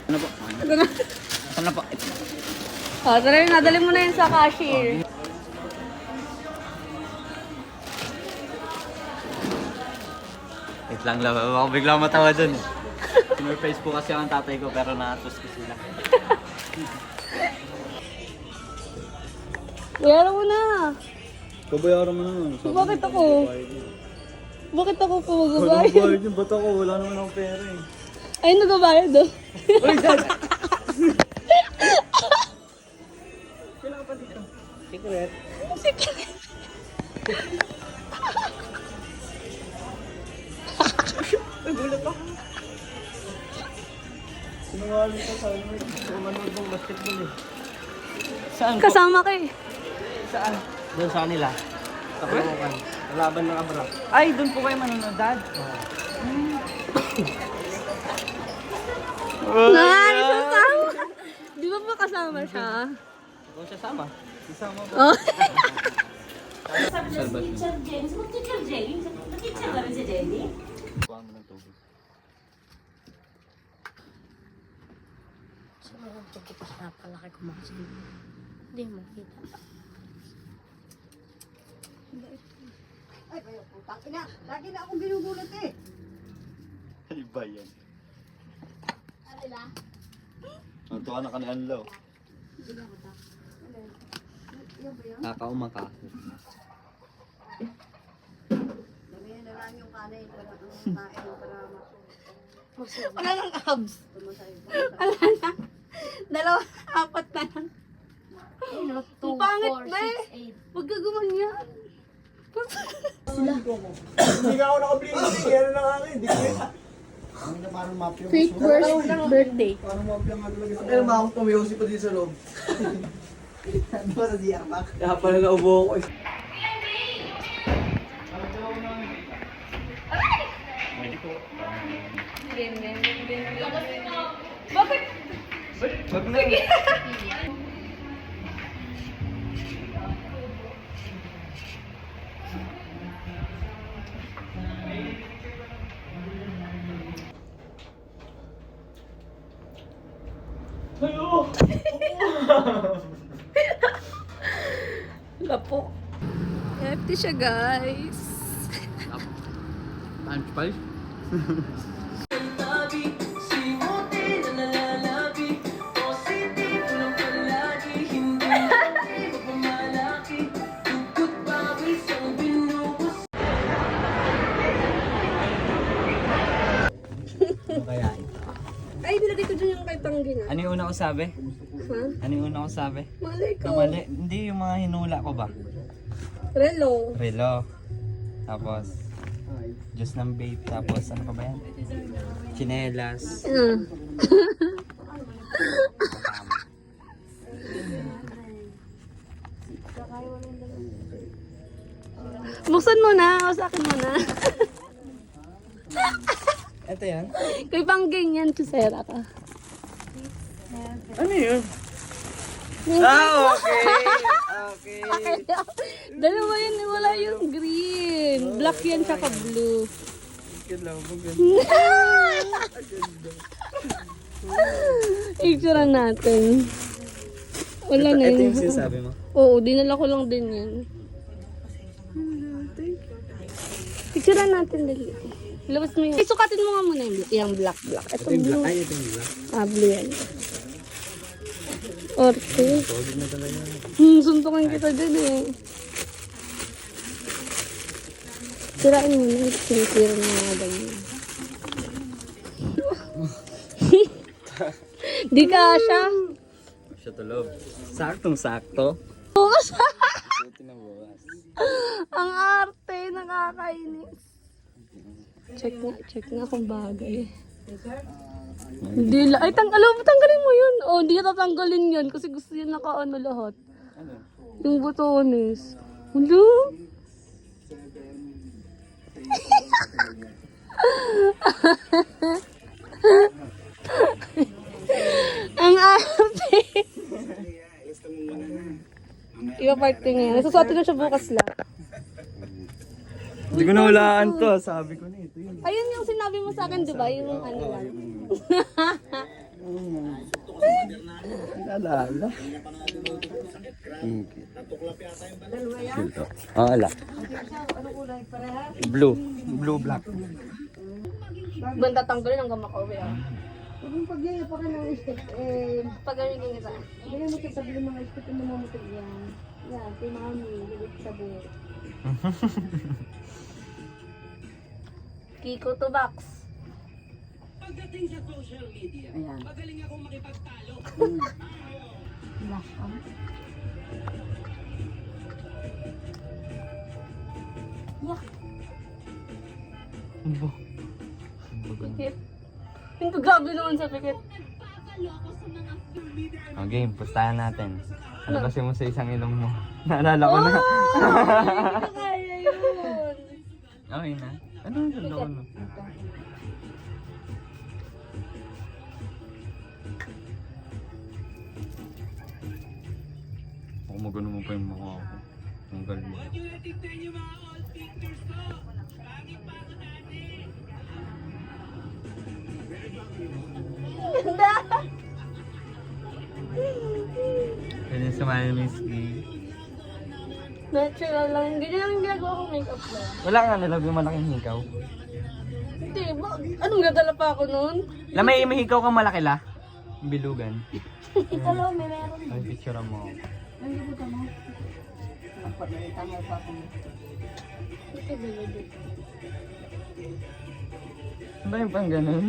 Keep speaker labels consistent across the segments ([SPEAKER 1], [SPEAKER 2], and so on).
[SPEAKER 1] Ano po?
[SPEAKER 2] Ito na.
[SPEAKER 1] Ano po? Ito.
[SPEAKER 2] Oh, tara yun, nadali mo na yun sa cashier.
[SPEAKER 1] Wait lang lang. Ako biglang matawa dun eh. Sinurprise po kasi ang tatay ko pero naatos ko sila.
[SPEAKER 2] Bayaran mo na.
[SPEAKER 1] Pabayaran mo naman.
[SPEAKER 2] Bakit ako? Bakit ako po
[SPEAKER 1] Walang
[SPEAKER 2] magbabayad?
[SPEAKER 1] bayad yung ba't ako? Wala naman akong pera eh.
[SPEAKER 2] Ay, nagbabayad oh.
[SPEAKER 1] Uy, Dad! Kailangan pa dito. Secret.
[SPEAKER 2] Secret.
[SPEAKER 1] Nagulat ako. Sinungaling ka sa ano. Manood ng basketball eh. Saan po?
[SPEAKER 2] Kasama ka eh.
[SPEAKER 1] Saan? Doon sa kanila. Sa Kabukan. Laban ng Abra. Ay, doon po kayo manonood, Dad.
[SPEAKER 2] Nice! Kasama! Di ba ba kasama siya?
[SPEAKER 1] Ikaw siya sama. Isama mo.
[SPEAKER 2] Oh.
[SPEAKER 3] Sabi niya, teacher Jenny. Sabi, teacher Jenny? Teacher ba rin si Jenny?
[SPEAKER 1] Kuha mo ng tubig.
[SPEAKER 3] Sino ang tugtog na palaki ko mga sino? Hindi mo kita.
[SPEAKER 4] Ay, kayo, putang ina. Lagi na akong ginugulat eh.
[SPEAKER 1] Ano ba yan?
[SPEAKER 3] Alila?
[SPEAKER 1] Natuwa na ka ni Anlaw.
[SPEAKER 4] Yan ba yan?
[SPEAKER 1] Kakauma ka.
[SPEAKER 4] Damihan na lang yung kanay para ang kain para
[SPEAKER 2] Wala nang abs.
[SPEAKER 4] tumasay.
[SPEAKER 2] Wala na. Dalawa, apat na lang.
[SPEAKER 3] Ayun, no? 2,
[SPEAKER 2] Ang pangit
[SPEAKER 3] 4,
[SPEAKER 2] ba eh?
[SPEAKER 3] 6, 8.
[SPEAKER 2] Huwag ka gumanyan.
[SPEAKER 5] Hindi nga ako nakabili kasi kaya lang akin. Hindi ko yun. Ano na parang map yung
[SPEAKER 2] Fake birthday.
[SPEAKER 5] Parang map yung ano lang. Ano mga akong tumiyosi pa dito sa loob. Ano ba sa DR back? Kaya pala naubo ko eh.
[SPEAKER 2] Bakit?
[SPEAKER 1] Wag na.
[SPEAKER 2] Lapo. Empty siya, guys.
[SPEAKER 1] Punch pal? Kaya
[SPEAKER 2] Ay, nilagay ko dyan yung kay Panggina.
[SPEAKER 1] ano yung una ko sabi?
[SPEAKER 2] Ha?
[SPEAKER 1] Ano yung una ko sabi?
[SPEAKER 2] Malay ko.
[SPEAKER 1] Kamali. Hindi yung mga hinula ko ba?
[SPEAKER 2] Relo.
[SPEAKER 1] Relo. Tapos Diyos ng babe. Tapos ano pa ba yan? Chinelas.
[SPEAKER 2] Buksan mo na. O sa akin mo na.
[SPEAKER 1] Ito yan?
[SPEAKER 2] Kay Pangging yan. Kusera ka.
[SPEAKER 1] Ano yun? Ah, okay. Okay.
[SPEAKER 2] Dalawa yun. Wala yung green. Black yan tsaka blue. Picturean natin. Wala na
[SPEAKER 1] Ito
[SPEAKER 2] yun.
[SPEAKER 1] yung sinasabi mo?
[SPEAKER 2] Oo, dinala ko lang din yan. Picturean natin dali. Labas mo yun. Ay, sukatin mo nga muna yung black. Ito blue.
[SPEAKER 1] Ay, ito yung black.
[SPEAKER 2] Ah, blue yan. Orte.
[SPEAKER 1] Solid na talaga.
[SPEAKER 2] Suntukin kita dyan eh. Sirain mo na. Sinisira mo mga ganyan. Di ka siya.
[SPEAKER 1] Siya tulog. Saktong-sakto.
[SPEAKER 2] Bukas.
[SPEAKER 1] Buti na bukas.
[SPEAKER 2] Ang arte, nakakainis. Check nga kung bagay. Hindi la. Ay, tanggalin mo yun. Oh, hindi ka tatanggalin yun kasi gusto yun nakaano lahat.
[SPEAKER 1] Ano?
[SPEAKER 2] Yung butones. Hello? Ang arte. Ipa-party ngayon. Nasusuot na siya bukas lang.
[SPEAKER 1] Hindi ko na walaan to. Sabi ko na ito yun.
[SPEAKER 2] Ayun yung sinabi mo sa akin, di ba? Yung ano lang.
[SPEAKER 1] Alala. Ito. Ah, ala.
[SPEAKER 4] Ano kulay? Pareha?
[SPEAKER 1] Blue. Blue black.
[SPEAKER 2] Banda tanggalin hanggang makauwi ah.
[SPEAKER 4] Huwag mong pagyaya pa ka ng stick.
[SPEAKER 2] Pag ganyan kita.
[SPEAKER 4] Ganyan mo sabi ng mga stick na mamutig yan. Yan, kay mami. Higit sa buhok.
[SPEAKER 2] Kiko to box.
[SPEAKER 4] Ayan. Magaling akong makipagtalo. Lash on.
[SPEAKER 2] Pikit. Pinto gabi naman sa pikit.
[SPEAKER 1] Okay, pustahan natin. Alabasin mo sa isang ilong mo. Naalala ko na.
[SPEAKER 2] Hindi ko kaya yun.
[SPEAKER 1] Okay na. Ano ang ganda ko na? Ako magano mo pa yung mukha ko. Ang galing.
[SPEAKER 2] Ganda.
[SPEAKER 1] Ganyan sa mga miski.
[SPEAKER 2] Natural lang. Ganyan ang ginagawa ko makeup ko.
[SPEAKER 1] Wala nga nilab yung malaking hikaw.
[SPEAKER 2] Hindi, anong gadala pa ako nun?
[SPEAKER 1] May hikaw kang malaki la? Bilugan.
[SPEAKER 2] Ito lang, may meron.
[SPEAKER 1] Ay, picture mo.
[SPEAKER 4] Ang libutan mo. Dapat na itangal pa ako.
[SPEAKER 2] Ito, bilog.
[SPEAKER 1] Ano ba yung pang ganun?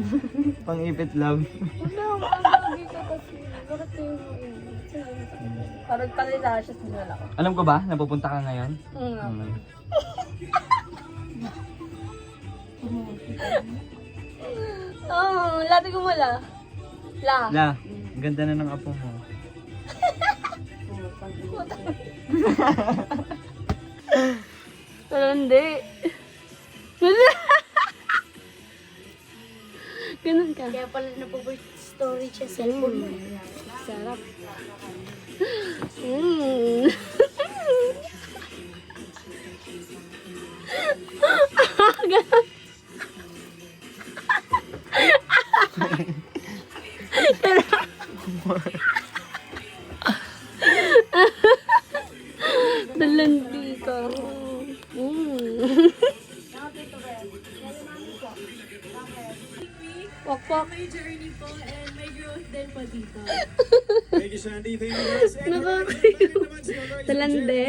[SPEAKER 1] Pang ipit love.
[SPEAKER 2] Wala, ang lagi ka kasi. Bakit yung parang palilashes nila ako.
[SPEAKER 1] Alam ko ba, napupunta ka ngayon?
[SPEAKER 2] Mm. Oh, lati ko wala. La.
[SPEAKER 1] La, ang ganda na ng apo mo.
[SPEAKER 2] Pero hindi. Wala. Ganun ka.
[SPEAKER 3] Kaya pala story siya cellphone mo.
[SPEAKER 2] Sarap. Mm. Ganun. Dalandi ka. Wak-wak.
[SPEAKER 6] May journey po and may growth din po dito.
[SPEAKER 7] Thank you, Sandy. Thank you, guys. And
[SPEAKER 2] Nakakayo.
[SPEAKER 7] naman si Lola,
[SPEAKER 2] Talande.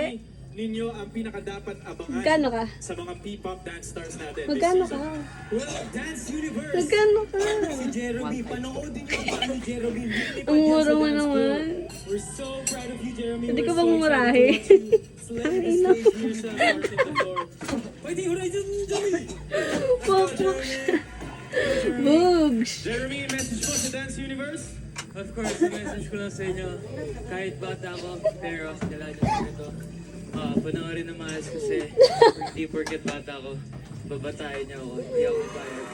[SPEAKER 7] ninyo ang pinakadapat abangan
[SPEAKER 2] Magkano ka?
[SPEAKER 7] sa mga P-pop dance stars natin.
[SPEAKER 2] Magkano
[SPEAKER 7] this
[SPEAKER 2] ka?
[SPEAKER 7] season. Well, Dance Universe.
[SPEAKER 2] Magkano ka?
[SPEAKER 7] Si Jeremy, panoodin niyo paano Jeremy lilipad
[SPEAKER 2] Ang
[SPEAKER 7] yan
[SPEAKER 2] mura
[SPEAKER 7] sa
[SPEAKER 2] mo
[SPEAKER 7] dance
[SPEAKER 2] naman.
[SPEAKER 7] floor. We're so proud of you, Jeremy.
[SPEAKER 2] Hindi ka
[SPEAKER 7] We're
[SPEAKER 2] ba
[SPEAKER 7] so
[SPEAKER 2] mumurahe?
[SPEAKER 7] excited to watch you slay the stage yourself, Martin the floor. Fighting Horizon, Jeremy!
[SPEAKER 2] Wak-wak. Bugs.
[SPEAKER 7] Jeremy, message mo sa Dance Universe?
[SPEAKER 8] Of course, yung message ko lang sa inyo, kahit bata ako, pero kailangan nyo sa ito. Panoorin na maayos kasi hindi porket bata ako, babatayin niyo ako, hindi ako bayad.